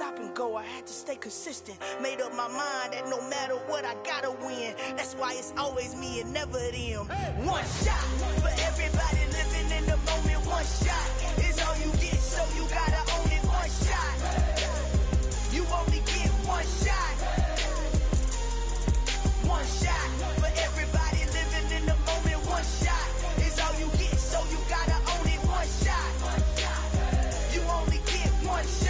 stop and go, I had to stay consistent. Made up my mind that no matter what, I gotta win. That's why it's always me and never them. One shot for everybody living in the moment. One shot is all you get, so you gotta own it. One shot, you only get one shot. One shot for everybody living in the moment. One shot is all you get, so you gotta own it. One shot, you only get one shot.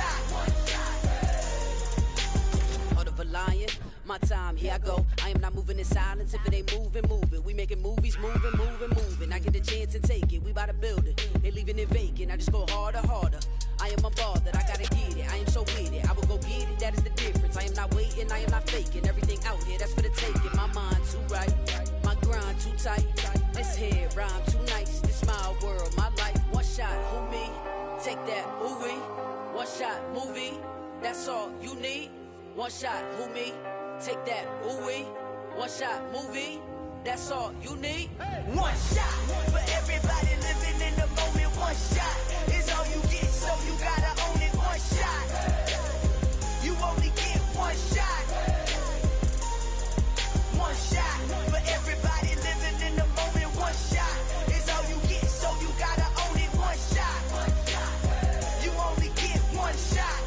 Heart of a lion, my time, here I go. I am not moving in silence. If it ain't moving, moving. We making movies, moving, moving, moving. I get a chance and take it. We bout to build it. They leaving it vacant. I just go harder, harder. I am unbothered, I gotta get it. I am so with it. I will go get it, that is the difference. I am not waiting, I am not faking. Everything out here, that's for the taking. My mind too right, my grind too tight. This head rhyme too nice. This my world, my life. One shot, who me? Take that, who we? One shot, movie. That's all you need. One shot, who me? Take that, who we? One shot, movie. That's all you need. One shot for everybody living in the moment. One shot is all you get, so you gotta own it. One shot, you only get one shot. One shot for everybody living in the moment. One shot is all you get, so you gotta own it. One shot, you only get one shot.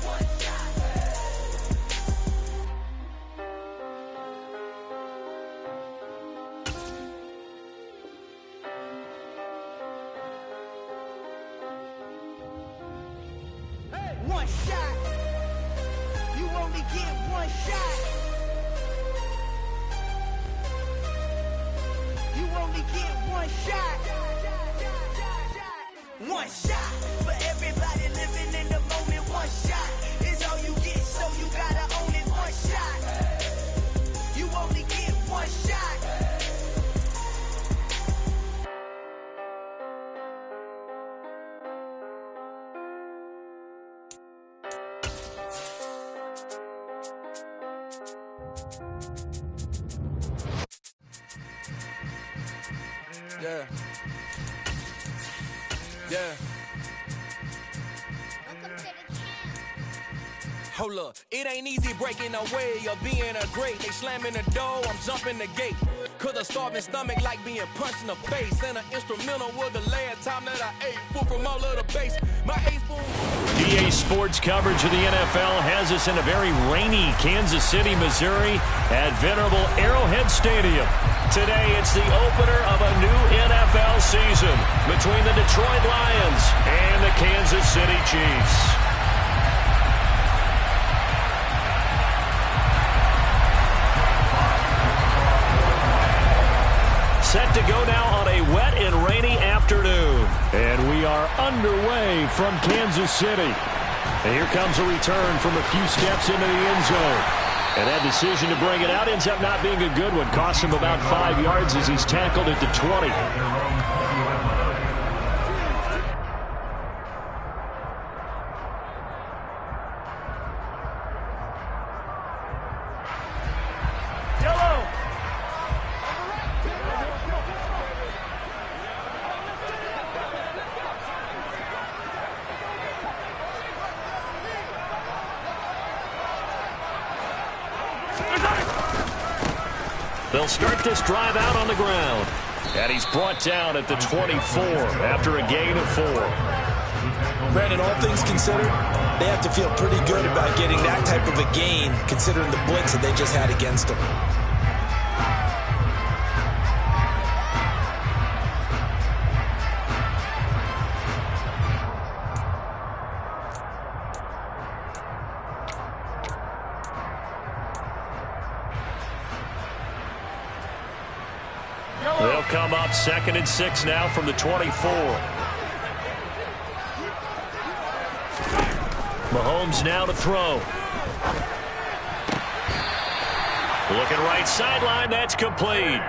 One shot, you only get one shot. You only get one shot. One shot for everybody living in the moment. One shot is all you get, so you gotta own it. One shot, you only get one shot. Yeah. Yeah. Hold up, it ain't easy breaking away or being a great. They slamming the door, I'm jumping the gate. Cause a starving stomach like being punched in the face. And an instrumental was the last time that I ate food from all of the base. My A-spoon. DA Sports coverage of the NFL has us in a very rainy Kansas City, Missouri at venerable Arrowhead Stadium. Today, it's the opener of a new NFL season between the Detroit Lions and the Kansas City Chiefs. Set to go now on a wet and rainy afternoon. And we are underway from Kansas City. And here comes a return from a few steps into the end zone. And that decision to bring it out ends up not being a good one. Costs him about 5 yards as he's tackled at the 20. They'll start this drive out on the ground. And he's brought down at the 24 after a gain of 4. Brandon, all things considered, they have to feel pretty good about getting that type of a gain, considering the blitz that they just had against them. They'll come up 2nd and 6 now from the 24. Mahomes now to throw. Looking right sideline, that's complete.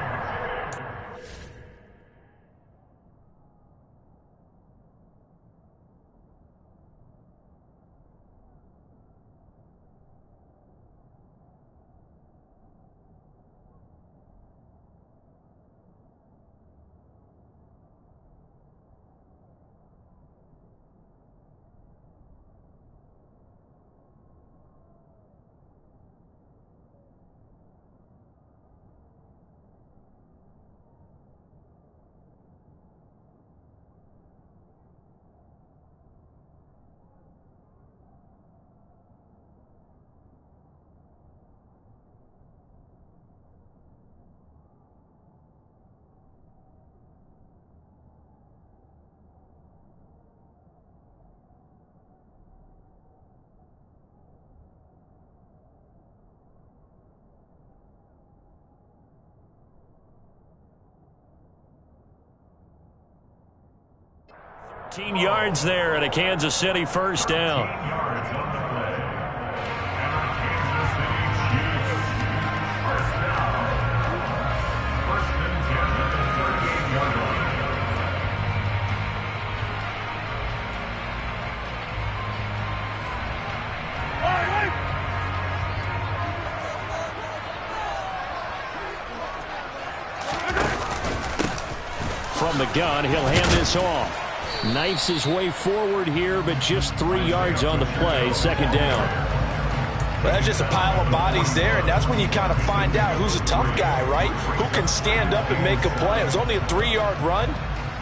13 yards there and a Kansas City first down. From the gun, he'll hand this off. Knifes his way forward here, but just 3 yards on the play. Second down. Well, that's just a pile of bodies there, and that's when you kind of find out who's a tough guy, right? Who can stand up and make a play. It was only a 3-yard run,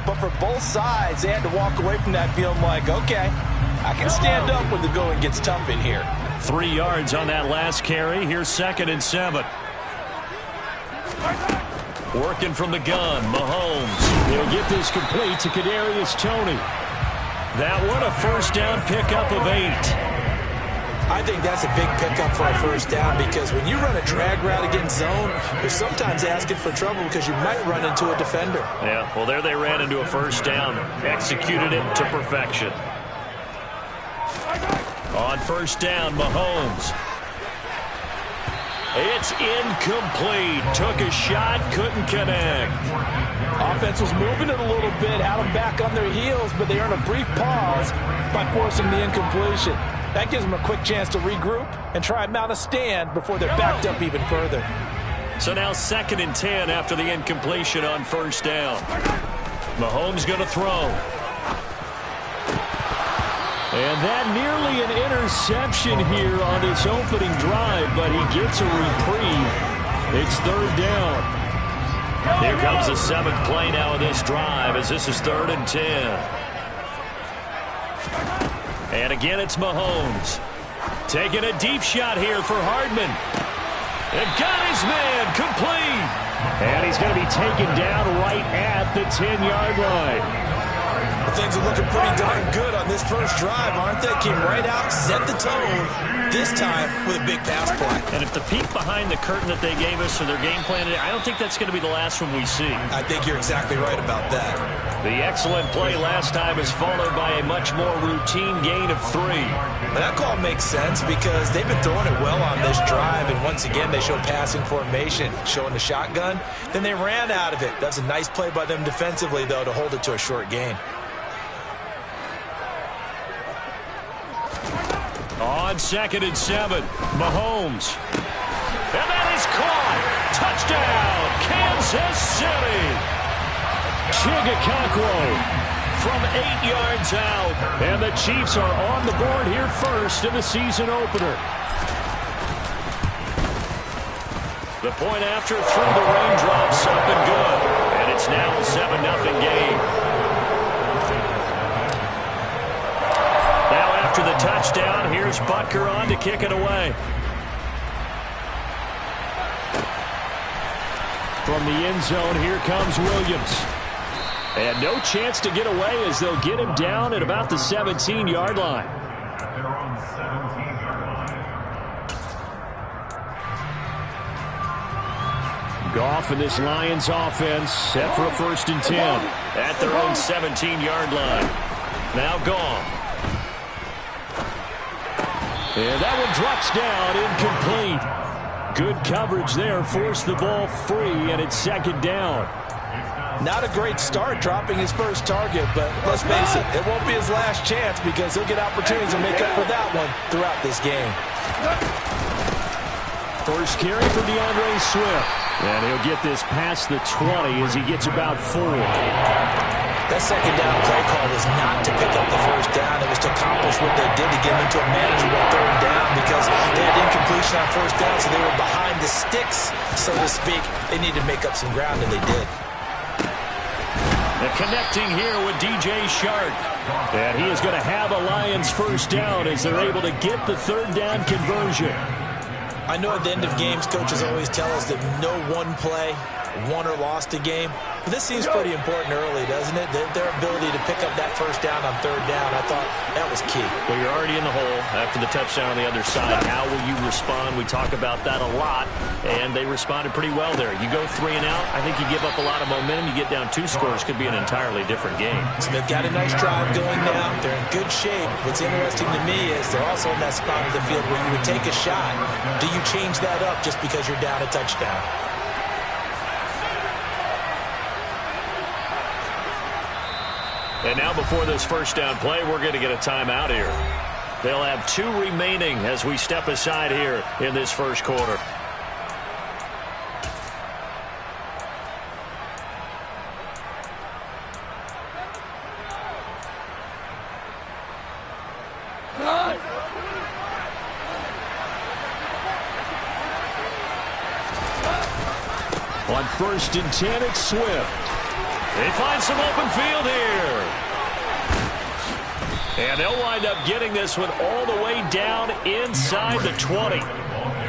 but for both sides, they had to walk away from that feeling like, okay, I can stand up when the going gets tough in here. 3 yards on that last carry. Here's 2nd and 7. Working from the gun, Mahomes. He'll get this complete to Kadarius Toney. That one, a first down pickup of 8. I think that's a big pickup for a first down because when you run a drag route against zone, you're sometimes asking for trouble because you might run into a defender. Yeah, well, there they ran into a first down. Executed it to perfection. On first down, Mahomes. It's incomplete. Took a shot, couldn't connect. Offense was moving it a little bit, had them back on their heels, but they earned a brief pause by forcing the incompletion. That gives them a quick chance to regroup and try and mount a stand before they're backed up even further. So now 2nd and 10 after the incompletion on first down. Mahomes going to throw. And that nearly an interception here on this opening drive, but he gets a reprieve. It's 3rd down. Here comes the 7th play now of this drive as this is 3rd and 10. And again, it's Mahomes. Taking a deep shot here for Hardman. And got his man complete. And he's going to be taken down right at the 10-yard line. Things are looking pretty darn good on this first drive, aren't they? Came right out, set the tone, this time with a big pass play. And if the peek behind the curtain that they gave us or their game plan, I don't think that's going to be the last one we see. I think you're exactly right about that. The excellent play last time is followed by a much more routine gain of 3. And that call makes sense because they've been throwing it well on this drive, and once again they show passing formation, showing the shotgun. Then they ran out of it. That's a nice play by them defensively, though, to hold it to a short gain. On 2nd and 7, Mahomes. And that is caught. Touchdown, Kansas City. Chigakakwo from 8 yards out. And the Chiefs are on the board here first in the season opener. The point after through the raindrops up and good. And it's now a 7-0 game. After the touchdown, here's Butker on to kick it away. From the end zone, here comes Williams. And no chance to get away as they'll get him down at about the 17-yard line. Goff and this Lions offense set for a 1st and 10 at their own 17-yard line. Now Goff. And that one drops down, incomplete. Good coverage there, forced the ball free, and it's 2nd down. Not a great start dropping his first target, but let's face it, it won't be his last chance because he'll get opportunities to make up for that one throughout this game. First carry for DeAndre Swift. And he'll get this past the 20 as he gets about 4. That 2nd down play call was not to pick up the first down. It was to accomplish what they did to get into a manageable 3rd down because they had incompletion on first down, so they were behind the sticks, so to speak. They needed to make up some ground, and they did. And connecting here with DJ Shark. And he is going to have a Lions first down as they're able to get the 3rd down conversion. I know at the end of games, coaches always tell us that no one play won or lost a game. But this seems pretty important early, doesn't it? Their ability to pick up that first down on third down, I thought that was key. Well, you're already in the hole after the touchdown on the other side. How will you respond? We talk about that a lot, and they responded pretty well there. You go 3 and out, I think you give up a lot of momentum. You get down 2 scores, could be an entirely different game. Smith got a nice drive going now. They're in good shape. What's interesting to me is they're also in that spot of the field where you would take a shot. Do you change that up just because you're down a touchdown? And now before this first down play, we're going to get a timeout here. They'll have 2 remaining as we step aside here in this first quarter. On 1st and 10, it's Swift. They find some open field here. And they'll wind up getting this one all the way down inside the 20.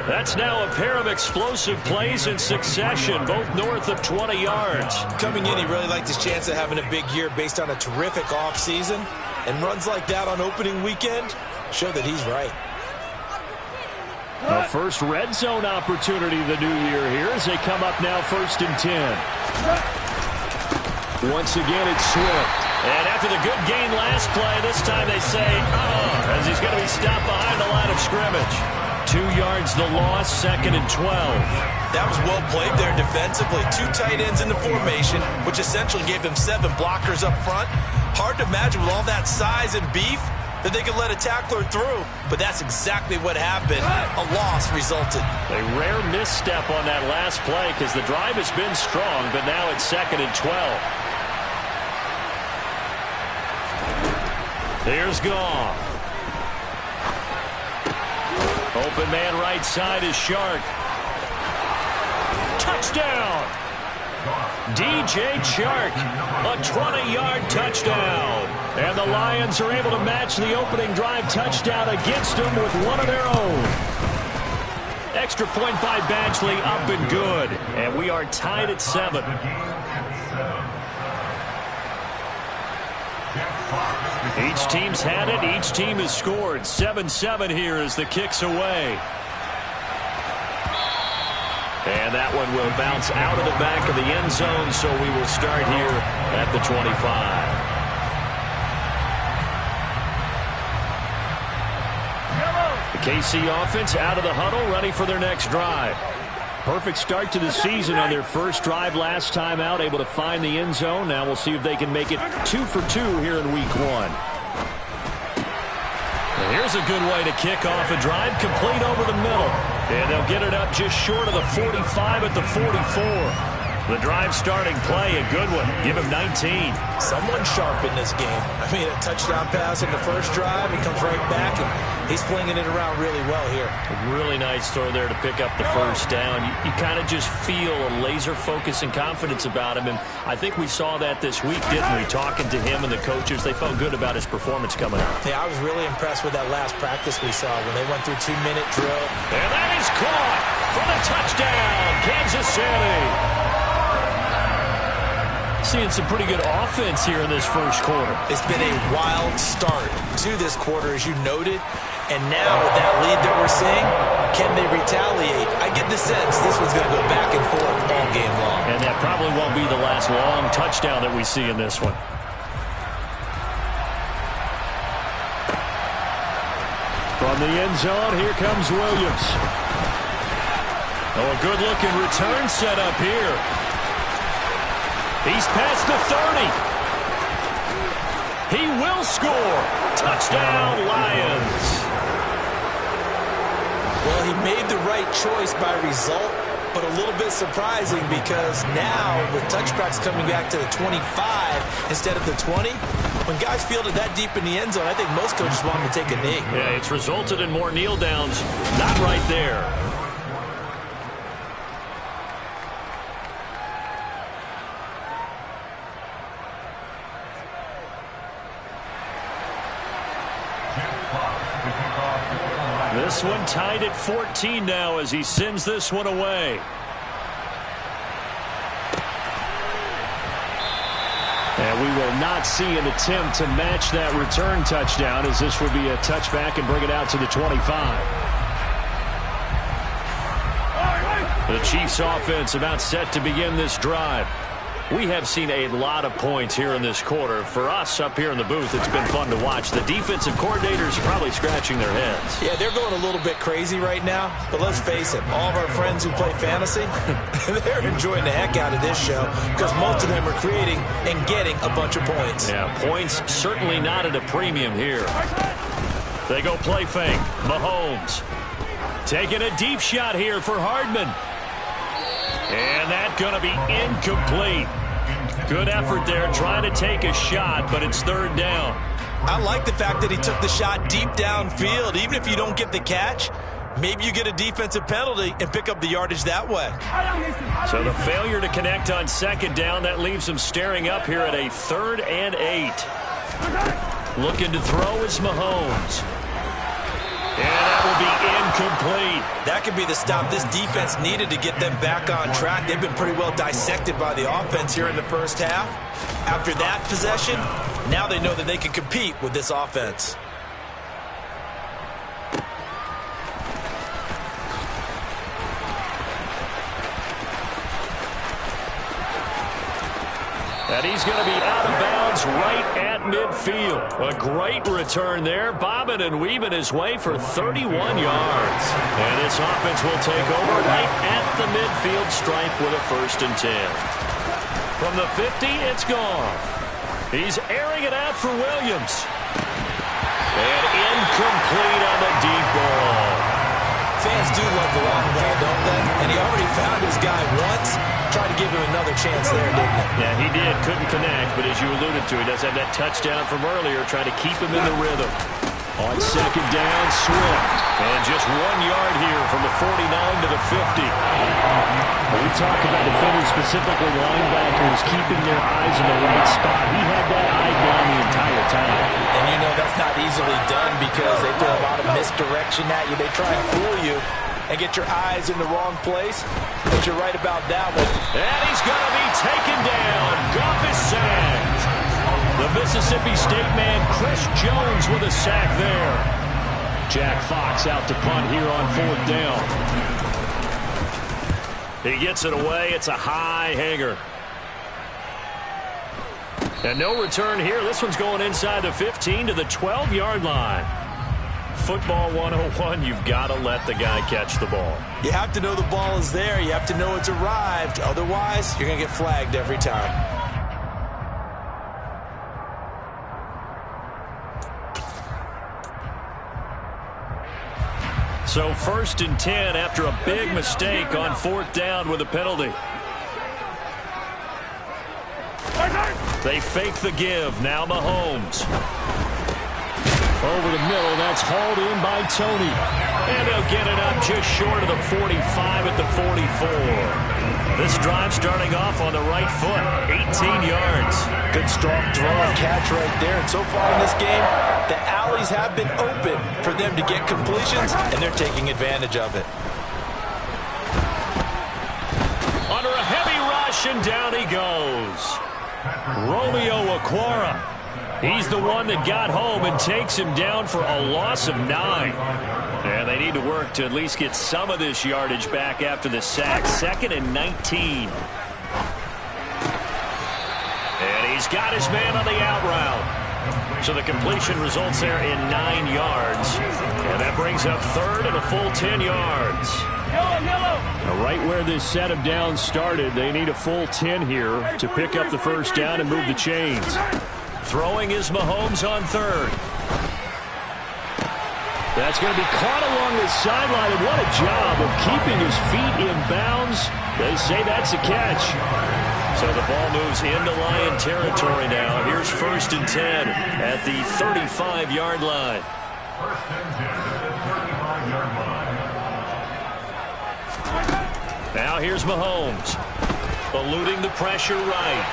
That's now a pair of explosive plays in succession, both north of 20 yards. Coming in, he really liked his chance of having a big year based on a terrific offseason. And runs like that on opening weekend show that he's right. A first red zone opportunity the new year here as they come up now 1st and 10. Once again, it's Swift. And after the good gain last play, this time they say, as he's going to be stopped behind the line of scrimmage. 2 yards the loss, 2nd and 12. That was well played there defensively. 2 tight ends in the formation, which essentially gave them 7 blockers up front. Hard to imagine with all that size and beef that they could let a tackler through. But that's exactly what happened. A loss resulted. A rare misstep on that last play because the drive has been strong, but now it's 2nd and 12. Here's Goff. Open man right side is Shark. Touchdown! DJ Chark, a 20-yard touchdown. And the Lions are able to match the opening drive touchdown against them with one of their own. Extra point by Badgley, up and good. And we are tied at 7. Each team's had it. Each team has scored. 7-7 here as the kick's away. And that one will bounce out of the back of the end zone, so we will start here at the 25. The KC offense out of the huddle, ready for their next drive. Perfect start to the season on their first drive last time out, able to find the end zone. Now we'll see if they can make it 2 for 2 here in week 1. And here's a good way to kick off a drive, complete over the middle. And they'll get it up just short of the 45 at the 44. The drive starting play, a good one. Give him 19. Someone sharp in this game. I mean, a touchdown pass in the first drive. He comes right back, and he's flinging it around really well here. A really nice throw there to pick up the first down. You kind of just feel a laser focus and confidence about him, and I think we saw that this week, didn't we? Talking to him and the coaches, they felt good about his performance coming out. Yeah, I was really impressed with that last practice we saw when they went through 2-minute drill. And that is caught for the touchdown, Kansas City. Seeing some pretty good offense here in this first quarter. It's been a wild start to this quarter, as you noted. And now with that lead that we're seeing, can they retaliate? I get the sense this one's going to go back and forth all game long. And that probably won't be the last long touchdown that we see in this one. From the end zone, here comes Williams. Oh, a good-looking return set up here. He's past the 30. He will score. Touchdown, Lions. Well, he made the right choice by result, but a little bit surprising because now with touchbacks coming back to the 25 instead of the 20, when guys fielded that deep in the end zone, I think most coaches want them to take a knee. Yeah, it's resulted in more kneel downs. Not right there. This one tied at 14 now as he sends this one away. will not see an attempt to match that return touchdown, as this would be a touchback and bring it out to the 25. The Chiefs offense about set to begin this drive. We have seen a lot of points here in this quarter. For us up here in the booth, it's been fun to watch. The defensive coordinators are probably scratching their heads. Yeah, they're going a little bit crazy right now. But let's face it, all of our friends who play fantasy, they're enjoying the heck out of this show because most of them are creating and getting a bunch of points. Yeah, points certainly not at a premium here. They go play fake. Mahomes taking a deep shot here for Hardman. And that's going to be incomplete. Good effort there trying to take a shot, but it's third down. I like the fact that he took the shot deep downfield. Even if you don't get the catch, maybe you get a defensive penalty and pick up the yardage that way. So the failure to connect on second down, that leaves him staring up here at a 3rd and 8. Looking to throw is Mahomes. And that will be incomplete. That could be the stop this defense needed to get them back on track. They've been pretty well dissected by the offense here in the first half. After that possession, now they know that they can compete with this offense. And he's going to be out of bounds right at midfield. A great return there, bobbing and weaving his way for 31 yards. And this offense will take over right at the midfield stripe with a 1st and 10. From the 50, it's Goff. He's airing it out for Williams. And incomplete on the deep ball. Fans do love the long ball, don't they? And he already found his guy once. Tried to give him another chance there, didn't he? Yeah, he did. Couldn't connect, but as you alluded to, he does have that touchdown from earlier, trying to keep him in the rhythm. On second down, Swift. And just 1 yard here from the 49 to the 50. When we talk about defenders, specifically linebackers, keeping their eyes in the right spot, he had that eye down the entire time. And you know that's not easily done because they throw a lot of misdirection at you. They try and fool you and get your eyes in the wrong place. But you're right about that one. And he's going to be taken down. Goff is sacked. The Mississippi State man, Chris Jones, with a sack there. Jack Fox out to punt here on 4th down. He gets it away. It's a high hanger. And no return here. This one's going inside the 15 to the 12-yard line. Football 101, you've got to let the guy catch the ball. You have to know the ball is there. You have to know it's arrived. Otherwise, you're going to get flagged every time. So 1st and 10 after a big mistake on 4th down with a penalty. They fake the give. Now Mahomes. Over the middle, that's hauled in by Tony. And they'll get it up just short of the 45 at the 44. This drive starting off on the right foot, 18 yards. Good strong throw and catch right there. And so far in this game, the alleys have been open for them to get completions, and they're taking advantage of it. Under a heavy rush, and down he goes. Romeo Okwara. He's the one that got home and takes him down for a loss of 9. And they need to work to at least get some of this yardage back after the sack. 2nd and 19. And he's got his man on the out route. So the completion results there in 9 yards. And that brings up 3rd and a full 10 yards. Now, right where this set of downs started, they need a full 10 here to pick up the 1st down and move the chains. Throwing is Mahomes on 3rd. That's going to be caught along the sideline, and what a job of keeping his feet in bounds. They say that's a catch. So the ball moves into Lion territory now. Here's 1st and 10 at the 35-yard line. Now here's Mahomes. Eluding the pressure right.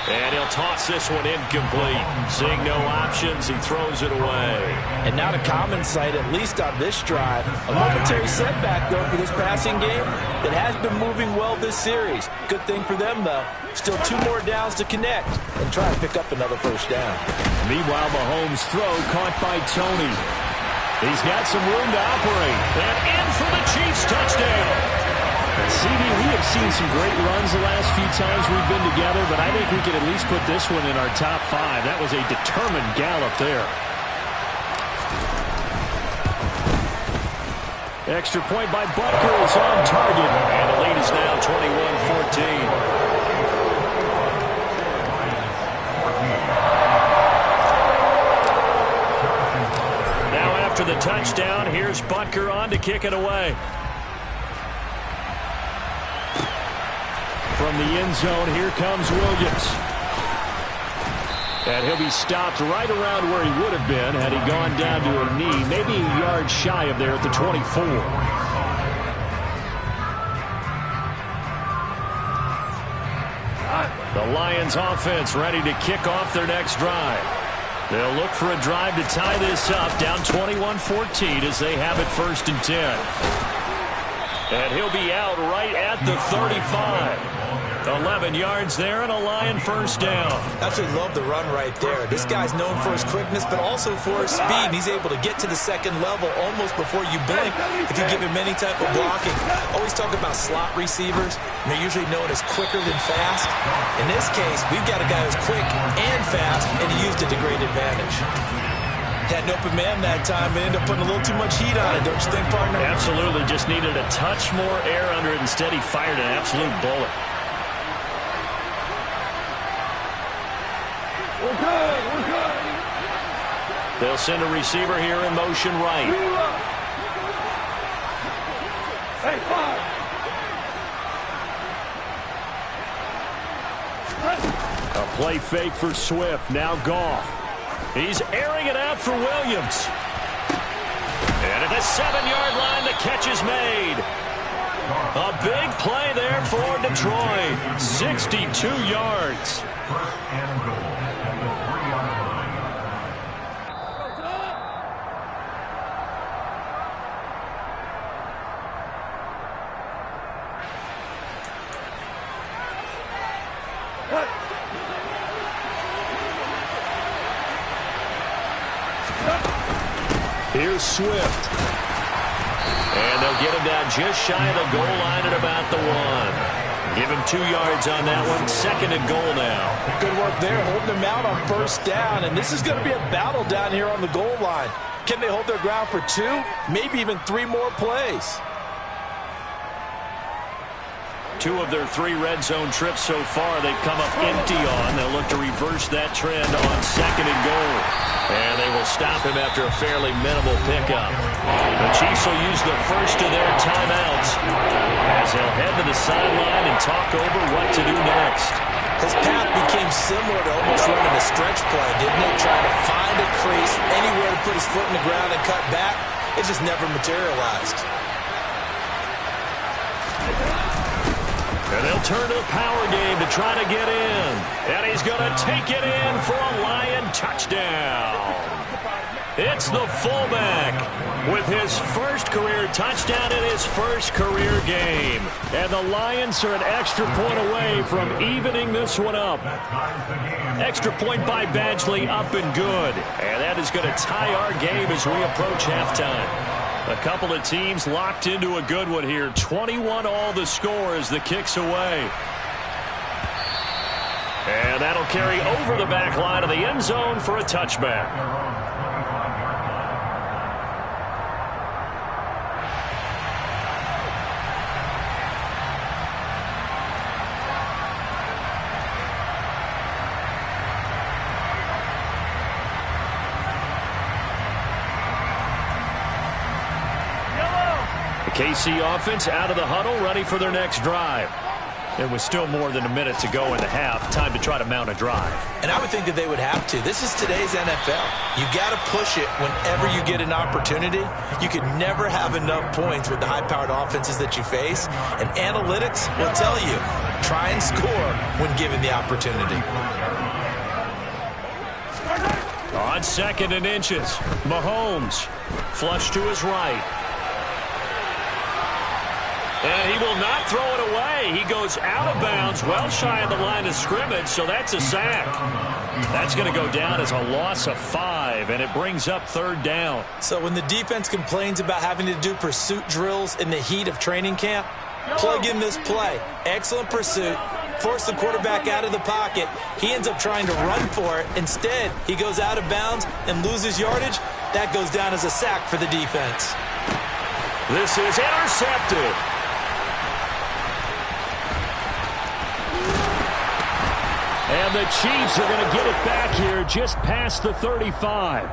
And he'll toss this one incomplete. Seeing no options, he throws it away. And not a common sight, at least on this drive. A momentary setback, though, for this passing game that has been moving well this series. Good thing for them, though. Still 2 more downs to connect and try and pick up another first down. Meanwhile, Mahomes' throw caught by Tony. He's got some room to operate. And in for the Chiefs touchdown. CD, we have seen some great runs the last few times we've been together, but I think we can at least put this one in our top 5. That was a determined gallop there. Extra point by Butker is on target, and the lead is now 21-14. Now after the touchdown, here's Butker on to kick it away. From the end zone, here comes Williams. And he'll be stopped right around where he would have been had he gone down to a knee, maybe a yard shy of there at the 24. The Lions offense ready to kick off their next drive. They'll look for a drive to tie this up, down 21-14 as they have it 1st and 10. And he'll be out right at the 35. 11 yards there and a Lion first down. Absolutely love the run right there. This guy's known for his quickness, but also for his speed. And he's able to get to the second level almost before you blink if you give him any type of blocking. Always talk about slot receivers. And they're usually known as quicker than fast. In this case, we've got a guy who's quick and fast, and he used it to great advantage. Had an open man that time and ended up putting a little too much heat on it, don't you think, partner? Absolutely. Just needed a touch more air under it. Instead, he fired an absolute bullet. We're good. They'll send a receiver here in motion right. Hey, 5. A play fake for Swift. Now Goff. He's airing it out for Williams. And at the 7-yard line, the catch is made. A big play there for Detroit. 62 yards. Here's Swift. And they'll get him down just shy of the goal line at about the 1. Give him 2 yards on that one. 2nd and goal now. Good work there, holding him out on first down. And this is going to be a battle down here on the goal line. Can they hold their ground for 2? Maybe even 3 more plays. 2 of their 3 red zone trips so far they've come up empty on. They'll look to reverse that trend on 2nd and goal. And they will stop him after a fairly minimal pickup. The Chiefs will use the first of their timeouts as they'll head to the sideline and talk over what to do next. His path became similar to almost running a stretch play, didn't it? Trying to find a crease, anywhere to put his foot in the ground and cut back. It just never materialized. And they'll turn to the power game to try to get in. And he's going to take it in for a Lion touchdown. It's the fullback with his first career touchdown in his first career game. And the Lions are an extra point away from evening this one up. Extra point by Badgley, up and good. And that is going to tie our game as we approach halftime. A couple of teams locked into a good one here. 21 all the score as the kick's away. And that'll carry over the back line of the end zone for a touchback. KC offense out of the huddle, ready for their next drive. And with still more than a minute to go in the half, time to try to mount a drive. And I would think that they would have to. This is today's NFL. You got to push it whenever you get an opportunity. You can never have enough points with the high-powered offenses that you face. And analytics will tell you, try and score when given the opportunity. On 2nd and inches, Mahomes flush to his right. And he will not throw it away. He goes out of bounds, well shy of the line of scrimmage, so that's a sack. That's going to go down as a loss of 5, and it brings up 3rd down. So when the defense complains about having to do pursuit drills in the heat of training camp, plug in this play. Excellent pursuit. Force the quarterback out of the pocket. He ends up trying to run for it. Instead, he goes out of bounds and loses yardage. That goes down as a sack for the defense. This is intercepted. And the Chiefs are going to get it back here just past the 35.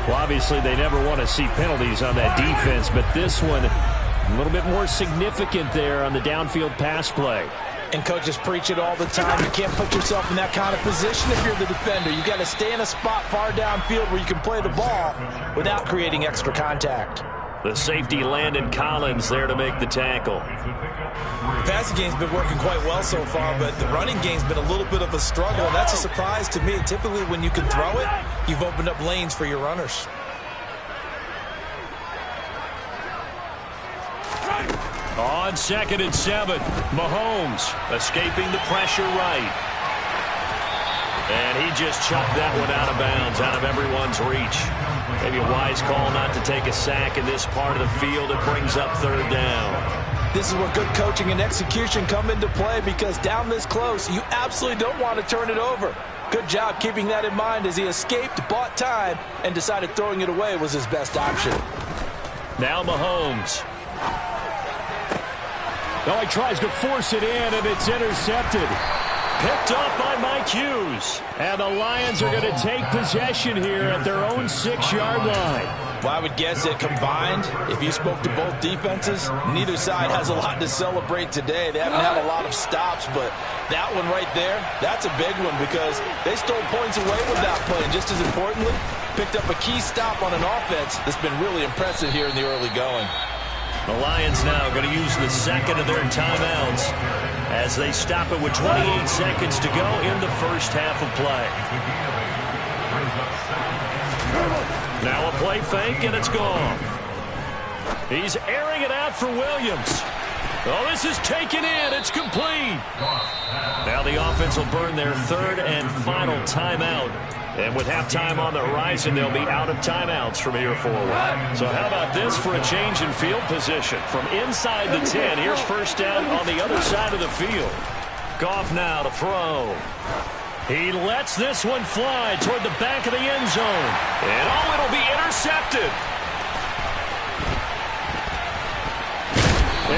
Well, obviously, they never want to see penalties on that defense, but this one a little bit more significant there on the downfield pass play. And coaches preach it all the time. You can't put yourself in that kind of position if you're the defender. You've got to stay in a spot far downfield where you can play the ball without creating extra contact. The safety Landon Collins there to make the tackle. The passing game's been working quite well so far, but the running game's been a little bit of a struggle, and that's a surprise to me. Typically, when you can throw it, you've opened up lanes for your runners. On 2nd and 7, Mahomes escaping the pressure right. And he just chucked that one out of bounds, out of everyone's reach. Maybe a wise call not to take a sack in this part of the field. It brings up 3rd down. This is where good coaching and execution come into play, because down this close, you absolutely don't want to turn it over. Good job keeping that in mind as he escaped, bought time, and decided throwing it away was his best option. Now Mahomes. Oh, he tries to force it in, and it's intercepted. Picked off by Mike Hughes. And the Lions are going to take possession here at their own 6-yard line. Well, I would guess that combined, if you spoke to both defenses, neither side has a lot to celebrate today. They haven't had a lot of stops, but that one right there, that's a big one because they stole points away with that play. And just as importantly, picked up a key stop on an offense that's been really impressive here in the early going. The Lions now going to use the 2nd of their timeouts as they stop it with 28 seconds to go in the first half of play. Now a play fake, and it's gone. He's airing it out for Williams. Oh, this is taken in. It's complete. Now the offense will burn their 3rd and final timeout. And with halftime on the horizon, they'll be out of timeouts from here forward. So how about this for a change in field position? From inside the 10, here's 1st down on the other side of the field. Goff now to throw. He lets this one fly toward the back of the end zone. And oh, it'll be intercepted.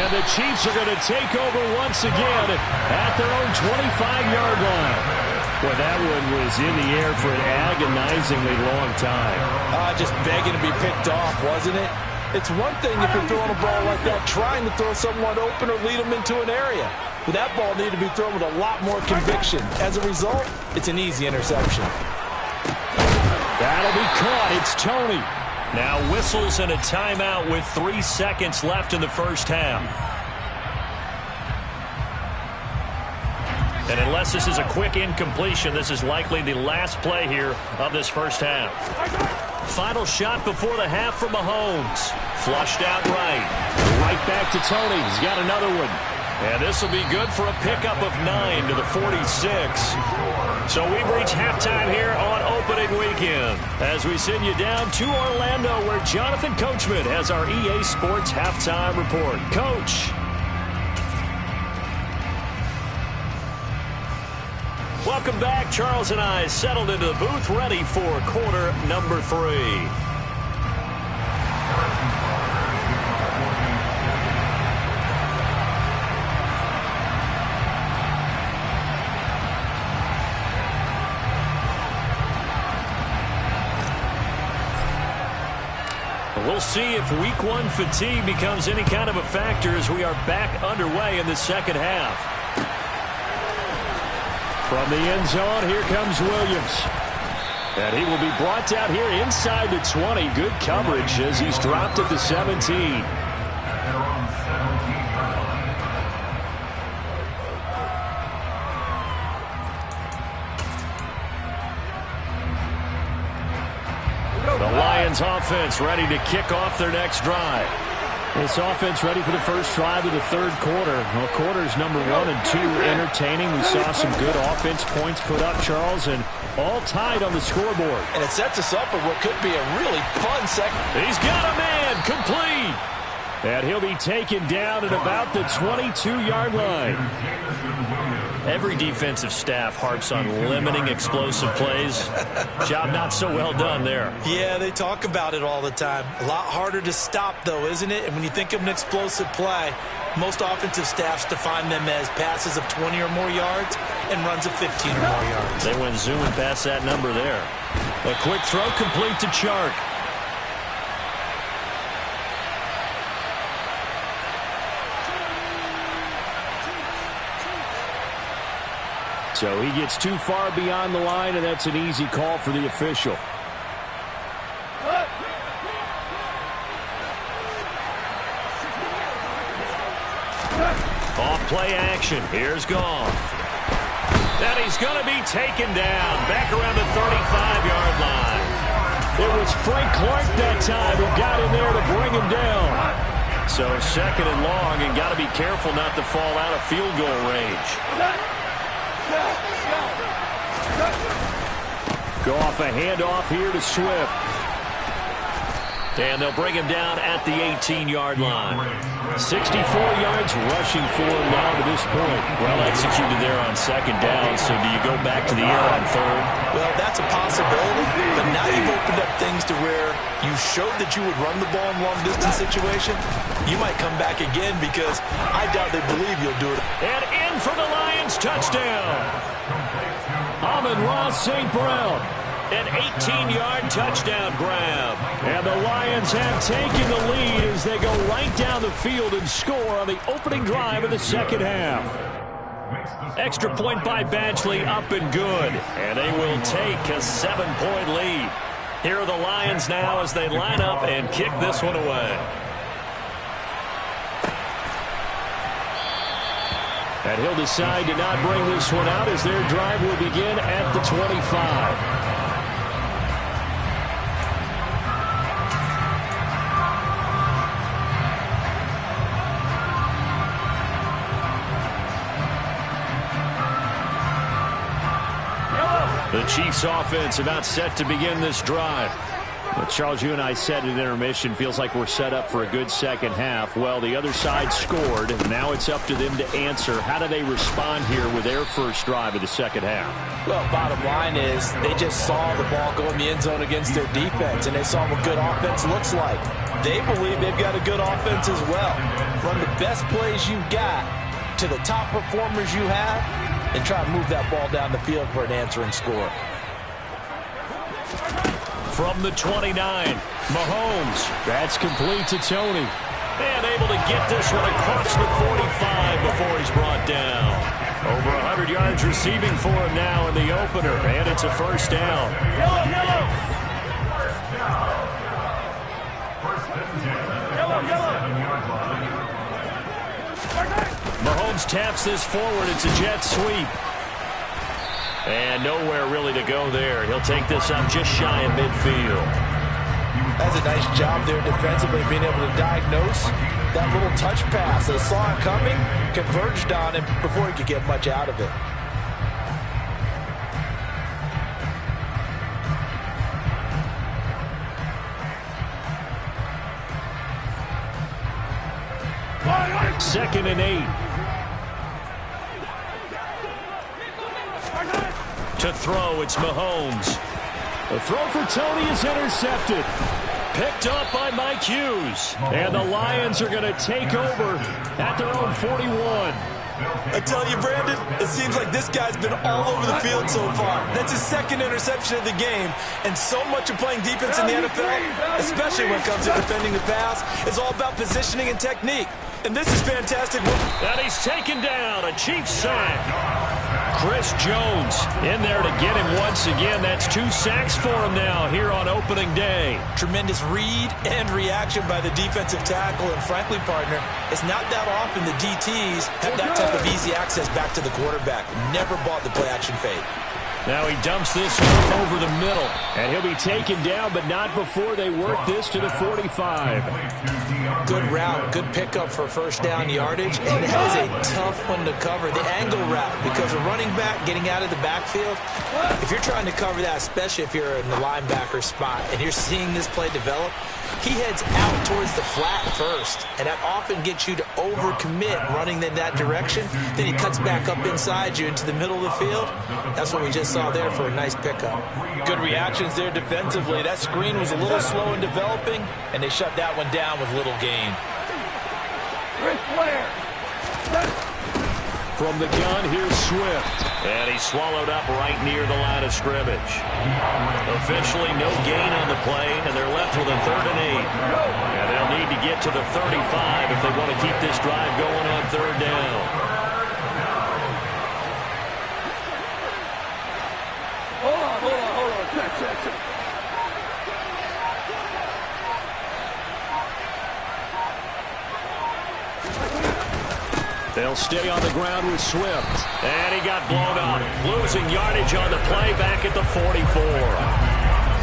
And the Chiefs are going to take over once again at their own 25-yard line. Well, that one was in the air for an agonizingly long time. Just begging to be picked off, wasn't it? It's one thing if you're throwing a ball like that, trying to throw someone open or lead them into an area. But that ball needed to be thrown with a lot more conviction. As a result, it's an easy interception. That'll be caught. It's Tony. Now whistles and a timeout with 3 seconds left in the first half. And unless this is a quick incompletion, this is likely the last play here of this first half. Final shot before the half from Mahomes. Flushed out right. Right back to Tony. He's got another one. And this will be good for a pickup of 9 to the 46. So we've reached halftime here on opening weekend as we send you down to Orlando where Jonathan Coachman has our EA Sports halftime report. Coach. Welcome back. Charles and I settled into the booth ready for quarter number 3. We'll see if week one fatigue becomes any kind of a factor as we are back underway in the second half. From the end zone, here comes Williams. And he will be brought down here inside the 20. Good coverage as he's dropped at the 17. The Lions offense ready to kick off their next drive. This offense ready for the first drive of the third quarter. Well, quarters number 1 and 2 entertaining. We saw some good offense points put up, Charles, and all tied on the scoreboard. And it sets us up for what could be a really fun second. He's got a man complete. And he'll be taken down at about the 22-yard line. Every defensive staff harps on limiting explosive plays. Job not so well done there. Yeah, they talk about it all the time. A lot harder to stop, though, isn't it? And when you think of an explosive play, most offensive staffs define them as passes of 20 or more yards and runs of 15 or more yards. They went zooming past that number there. A quick throw complete to Chark. So he gets too far beyond the line, and that's an easy call for the official. Off play action. Here's Goff. And he's going to be taken down back around the 35-yard line. It was Frank Clark that time who got in there to bring him down. So second and long, and got to be careful not to fall out of field goal range. Go off a handoff here to Swift. And they'll bring him down at the 18-yard line. 64 yards rushing for him now to this point. Well executed there on second down, so do you go back to the air on third? Well, that's a possibility, but now you've opened up things to where you showed that you would run the ball in long-distance situation. You might come back again because I doubt they believe you'll do it. And in for the Lions touchdown. Amon-Ra St. Brown. An 18-yard touchdown grab. And the Lions have taken the lead as they go right down the field and score on the opening drive of the second half. Extra point by Badgley up and good. And they will take a 7-point lead. Here are the Lions now as they line up and kick this one away. And he'll decide to not bring this one out as their drive will begin at the 25. The Chiefs offense about set to begin this drive. But Charles, you and I said at intermission, feels like we're set up for a good second half. Well, the other side scored. Now it's up to them to answer. How do they respond here with their first drive of the second half? Well, bottom line is they just saw the ball go in the end zone against their defense, and they saw what good offense looks like. They believe they've got a good offense as well. Run the best plays you got to the top performers you have, and try to move that ball down the field for an answering score. From the 29, Mahomes. That's complete to Tony. And able to get this one across the 45 before he's brought down. Over 100 yards receiving for him now in the opener, and it's a first down. Mahomes taps this forward. It's a jet sweep. And nowhere really to go there. He'll take this up just shy of midfield. That's a nice job there defensively, being able to diagnose that little touch pass. They saw it coming, converged on him before he could get much out of it. Second and 8. To throw, it's Mahomes. The throw for Tony is intercepted. Picked up by Mike Hughes. And the Lions are going to take over at their own 41. I tell you, Brandon, it seems like this guy's been all over the field so far. That's his second interception of the game. And so much of playing defense in the NFL, especially when it comes to defending the pass, is all about positioning and technique. And this is fantastic. And he's taken down, a Chiefs sack. Chris Jones in there to get him once again. That's 2 sacks for him now here on opening day. Tremendous read and reaction by the defensive tackle. And frankly, partner, it's not that often the DTs have that type of easy access back to the quarterback. Never bought the play-action fade. Now he dumps this one over the middle. And he'll be taken down, but not before they work this to the 45. Good route, good pickup for first down yardage. And that is a tough one to cover. The angle route, because a running back getting out of the backfield, if you're trying to cover that, especially if you're in the linebacker spot, and you're seeing this play develop, he heads out towards the flat first, and that often gets you to overcommit running in that direction. Then he cuts back up inside you into the middle of the field. That's what we just saw there for a nice pickup. Good reactions there defensively. That screen was a little slow in developing, and they shut that one down with little gain. From the gun, here's Swift. And he's swallowed up right near the line of scrimmage. Officially no gain on the play, and they're left with a 3rd and 8. And they'll need to get to the 35 if they want to keep this drive going on 3rd down. Hold on. Check. They'll stay on the ground with Swift. And he got blown up. Losing yardage on the play back at the 44.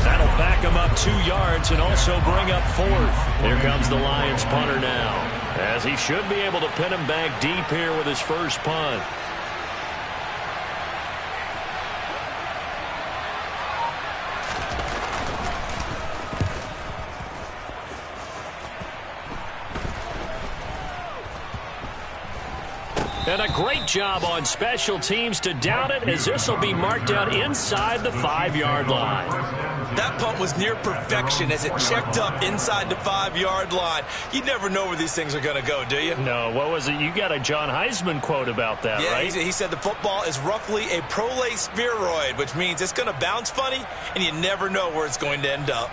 That'll back him up 2 yards and also bring up 4th. Here comes the Lions punter now, as he should be able to pin him back deep here with his first punt. And a great job on special teams to down it, as this will be marked out inside the 5-yard line. That punt was near perfection as it checked up inside the 5-yard line. You never know where these things are going to go, do you? No, what was it? You got a John Heisman quote about that, right? Yeah, he said the football is roughly a prolate spheroid, which means it's going to bounce funny, and you never know where it's going to end up.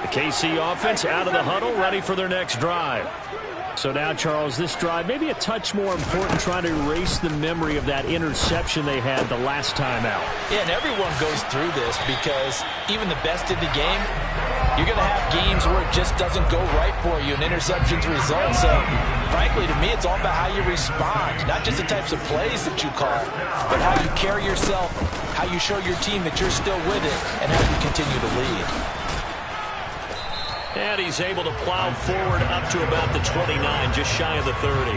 The KC offense out of the huddle, ready for their next drive. So now, Charles, this drive maybe a touch more important, trying to erase the memory of that interception they had the last time out. Yeah, and everyone goes through this because even the best in the game, you're going to have games where it just doesn't go right for you and interceptions result. So, frankly, to me, it's all about how you respond, not just the types of plays that you call, but how you carry yourself, how you show your team that you're still with it, and how you continue to lead. And he's able to plow forward up to about the 29, just shy of the 30.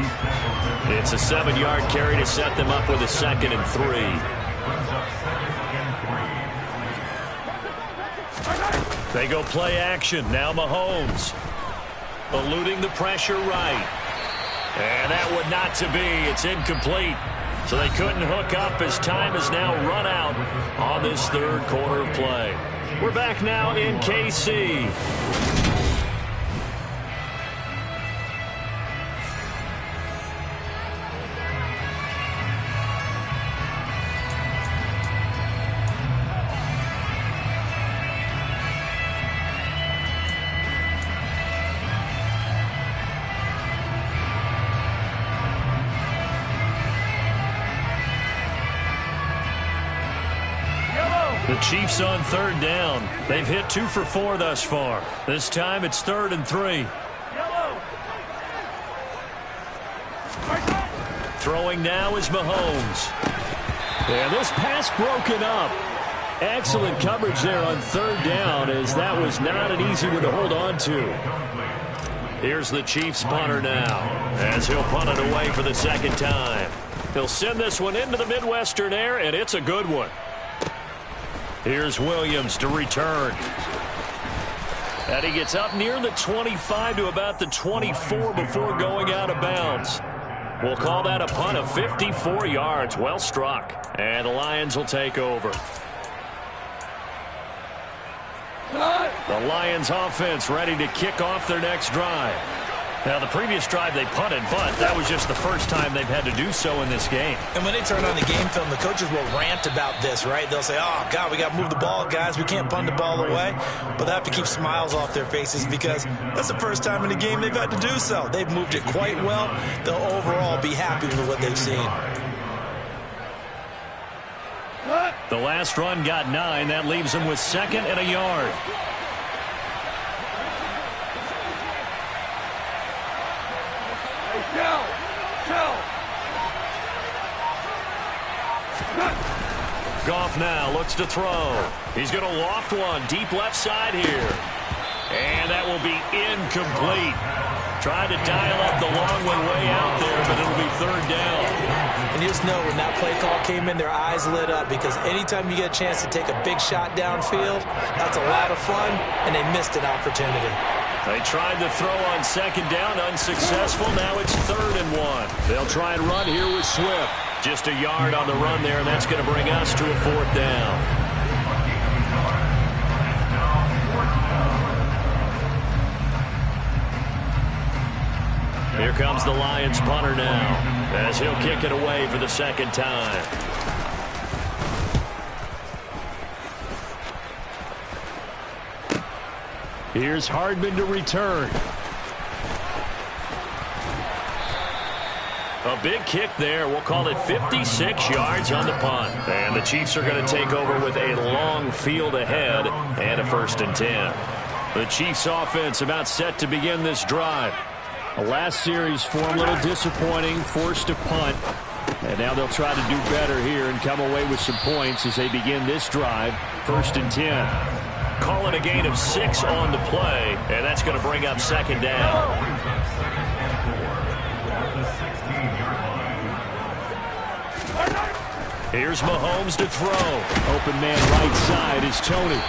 It's a 7-yard carry to set them up with a 2nd and 3. They go play action. Now Mahomes eluding the pressure right. And that would not to be. It's incomplete. So they couldn't hook up as time is now run out on this 3rd quarter of play. We're back now in KC. The Chiefs on 3rd down. They've hit 2 for 4 thus far. This time it's 3rd and 3. Throwing now is Mahomes. And this pass broken up. Excellent coverage there on 3rd down, as that was not an easy one to hold on to. Here's the Chiefs punter now, as he'll punt it away for the 2nd time. He'll send this one into the Midwestern air, and it's a good one. Here's Williams to return. And he gets up near the 25 to about the 24 before going out of bounds. We'll call that a punt of 54 yards. Well struck. And the Lions will take over. The Lions offense ready to kick off their next drive. Now, the previous drive they punted, but that was just the first time they've had to do so in this game. And when they turn on the game film, the coaches will rant about this, right? They'll say, oh, God, we got to move the ball, guys. We can't punt the ball away. But they have to keep smiles off their faces because that's the first time in the game they've had to do so. They've moved it quite well. They'll overall be happy with what they've seen. The last run got 9. That leaves them with 2nd and a yard. Goff now looks to throw. He's going to loft one deep left side here. And that will be incomplete. Tried to dial up the long one way out there, but it'll be 3rd down. And you just know when that play call came in, their eyes lit up because anytime you get a chance to take a big shot downfield, that's a lot of fun, and they missed an opportunity. They tried to throw on 2nd down, unsuccessful. Now it's 3rd and 1. They'll try and run here with Swift. Just a yard on the run there, and that's going to bring us to a 4th down. Here comes the Lions punter now, as he'll kick it away for the 2nd time. Here's Hardman to return. A big kick there. We'll call it 56 yards on the punt. And the Chiefs are going to take over with a long field ahead and a 1st and 10. The Chiefs offense about set to begin this drive. The last series for them a little disappointing, forced to punt. And now they'll try to do better here and come away with some points as they begin this drive. 1st and 10. Calling a gain of 6 on the play, and that's going to bring up 2nd down. Here's Mahomes to throw. Open man right side is Tony.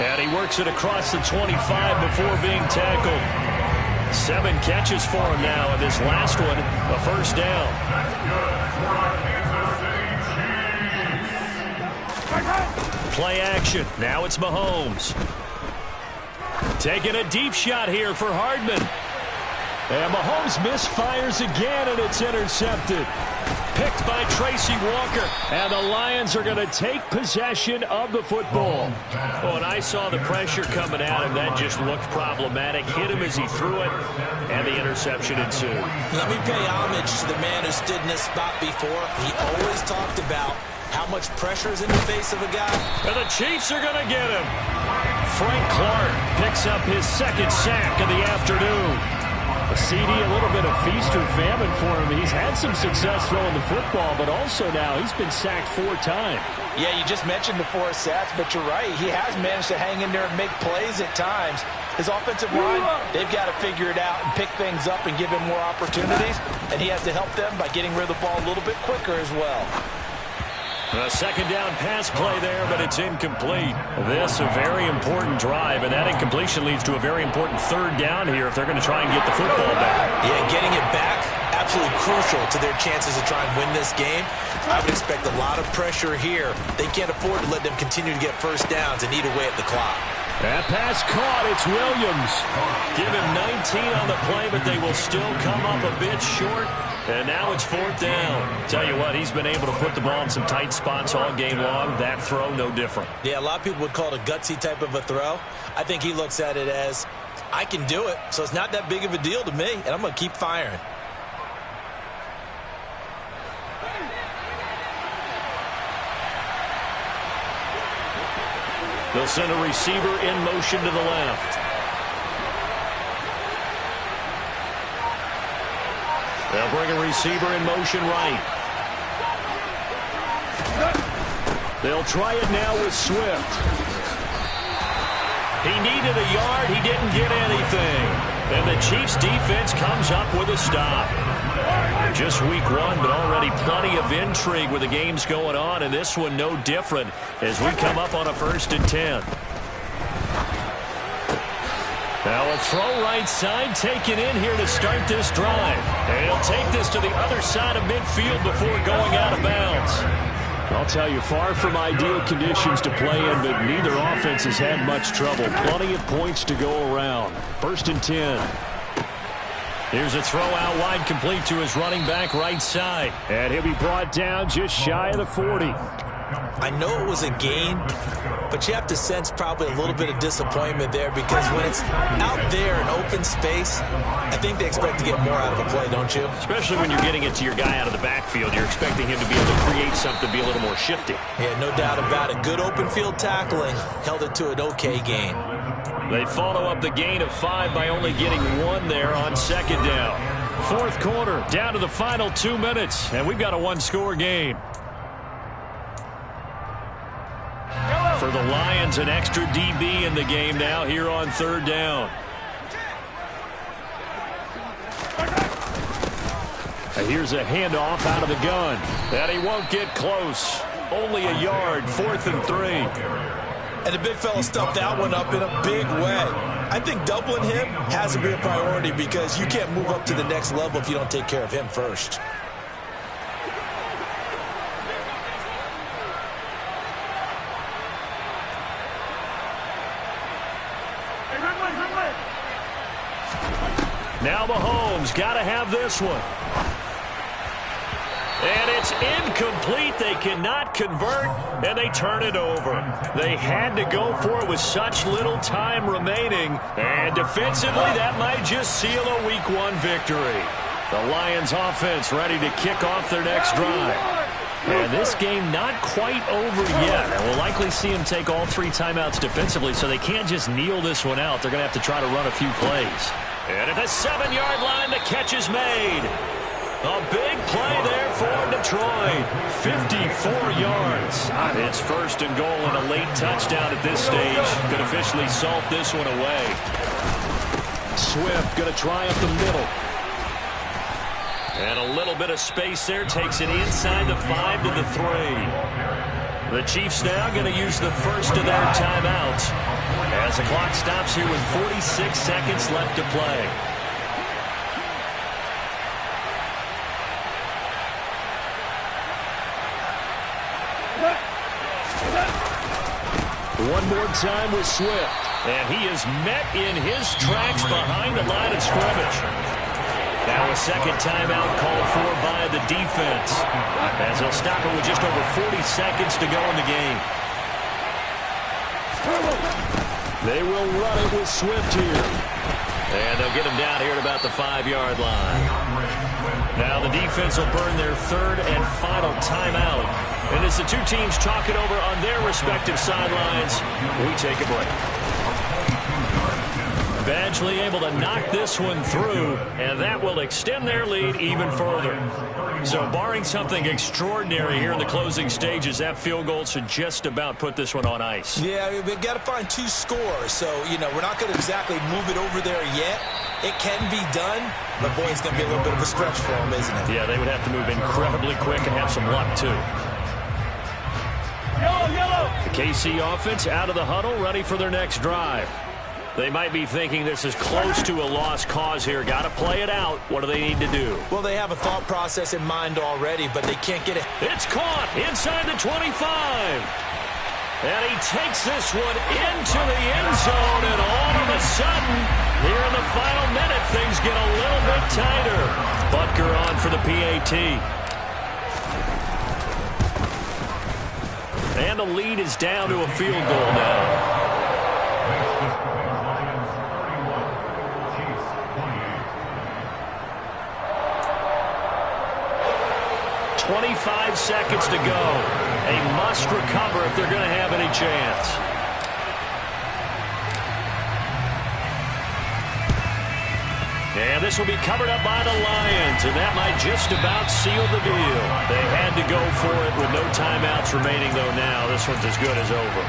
And he works it across the 25 before being tackled. 7 catches for him now, and this last one, a 1st down. Play action. Now it's Mahomes. Taking a deep shot here for Hardman. And Mahomes misfires again, and it's intercepted. Picked by Tracy Walker. And the Lions are going to take possession of the football. Oh, and I saw the pressure coming at him. That just looked problematic. Hit him as he threw it, and the interception ensued. Let me pay homage to the man who stood in this spot before. He always talked about how much pressure is in the face of a guy. And the Chiefs are going to get him. Frank Clark picks up his 2nd sack of the afternoon. A CD, a little bit of feast or famine for him. He's had some success throwing the football, but also now he's been sacked 4 times. Yeah, you just mentioned the 4 sacks, but you're right. He has managed to hang in there and make plays at times. His offensive line, they've got to figure it out and pick things up and give him more opportunities, and he has to help them by getting rid of the ball a little bit quicker as well. A 2nd down pass play there, but it's incomplete. This a very important drive, and that incompletion leads to a very important 3rd down here if they're going to try and get the football back. Yeah, getting it back, absolutely crucial to their chances to try and win this game. I would expect a lot of pressure here. They can't afford to let them continue to get 1st downs and eat away at the clock. That pass caught. It's Williams. Give him 19 on the play, but they will still come up a bit short. And now it's 4th down. Tell you what, he's been able to put the ball in some tight spots all game long. That throw, no different. Yeah, a lot of people would call it a gutsy type of a throw. I think he looks at it as, I can do it, so it's not that big of a deal to me, and I'm going to keep firing. They'll send a receiver in motion to the left. They'll bring a receiver in motion right. They'll try it now with Swift. He needed a yard. He didn't get anything. And the Chiefs defense comes up with a stop. Just week 1, but already plenty of intrigue with the games going on, and this one no different as we come up on a 1st and 10. Now a throw right side taken in here to start this drive. And he'll take this to the other side of midfield before going out of bounds. I'll tell you, far from ideal conditions to play in, but neither offense has had much trouble. Plenty of points to go around. 1st and 10. Here's a throw out wide, complete to his running back right side. And he'll be brought down just shy of the 40. I know it was a gain, but you have to sense probably a little bit of disappointment there because when it's out there in open space, I think they expect to get more out of a play, don't you? Especially when you're getting it to your guy out of the backfield. You're expecting him to be able to create something, be a little more shifty. Yeah, no doubt about it. Good open field tackling. Held it to an okay gain. They follow up the gain of 5 by only getting 1 there on second down. Fourth quarter, down to the final 2 minutes, and we've got a one-score game. For the Lions, an extra DB in the game now here on third down. Here's a handoff out of the gun. And he won't get close. Only a yard, 4th and 3. And the big fella stuffed that one up in a big way. I think doubling him has to be a priority because you can't move up to the next level if you don't take care of him first. Now Mahomes got to have this one. And it's incomplete. They cannot convert, and they turn it over. They had to go for it with such little time remaining. And defensively, that might just seal a Week 1 victory. The Lions offense ready to kick off their next drive. And this game not quite over yet. And we'll likely see them take all 3 timeouts defensively, so they can't just kneel this one out. They're going to have to try to run a few plays. And at the 7-yard line, the catch is made. A big play there for Detroit. 54 yards. It's 1st and goal and a late touchdown at this stage. Could officially salt this one away. Swift going to try up the middle. And a little bit of space there. Takes it inside the 5 to the 3. The Chiefs now going to use the first of their timeouts as the clock stops here with 46 seconds left to play. One more time with Swift. And he is met in his tracks behind the line of scrimmage. Now a second timeout called for by the defense, as they'll stop it with just over 40 seconds to go in the game. They will run it with Swift here. And they'll get him down here at about the 5-yard line. Now the defense will burn their 3rd and final timeout. And as the 2 teams talk it over on their respective sidelines, we take a break. Eventually able to knock this one through, and that will extend their lead even further. So barring something extraordinary here in the closing stages, that field goal should just about put this one on ice. Yeah, we've got to find 2 scores. So, we're not going to exactly move it over there yet. It can be done, but boy, it's going to be a little bit of a stretch for them, isn't it? Yeah, they would have to move incredibly quick and have some luck, too. The KC offense out of the huddle, ready for their next drive. They might be thinking this is close to a lost cause here. Got to play it out. What do they need to do? Well, they have a thought process in mind already, but they can't get it. It's caught inside the 25. And he takes this one into the end zone, and all of a sudden, here in the final minute, things get a little bit tighter. Butker on for the PAT. And the lead is down to a field goal now. 25 seconds to go. A must recover if they're going to have any chance. And this will be covered up by the Lions, and that might just about seal the deal. They had to go for it with no timeouts remaining, though now this one's as good as over.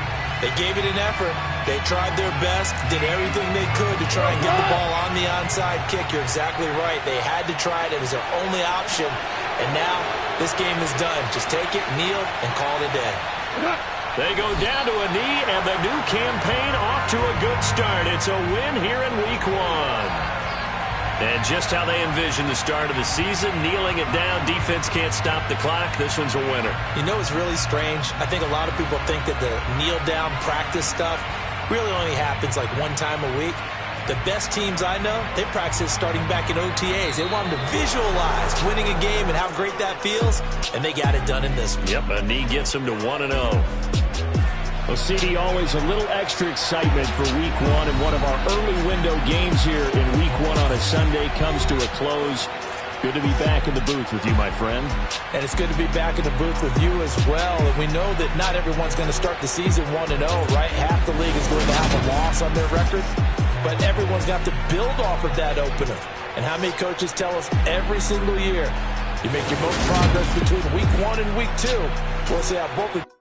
They gave it an effort. They tried their best, did everything they could to try and get the ball on the onside kick. You're exactly right. They had to try it. It was their only option. And now this game is done. Just take it, kneel, and call it a day. They go down to a knee, and the new campaign off to a good start. It's a win here in Week 1. And just how they envisioned the start of the season, kneeling it down, defense can't stop the clock. This one's a winner. You know, it's really strange. I think a lot of people think that the kneel-down practice stuff really only happens like one time a week. The best teams I know, they practice starting back in OTAs. They want them to visualize winning a game and how great that feels, and they got it done in this one. Yep, a knee gets them to 1-0. Well, CD, always a little extra excitement for Week 1, and one of our early window games here in Week 1 on a Sunday comes to a close. Good to be back in the booth with you, my friend. And it's good to be back in the booth with you as well. And we know that not everyone's going to start the season 1-0, right? Half the league is going to have a loss on their record. But everyone's got to build off of that opener. And how many coaches tell us every single year, you make your most progress between Week 1 and Week 2. We'll see how both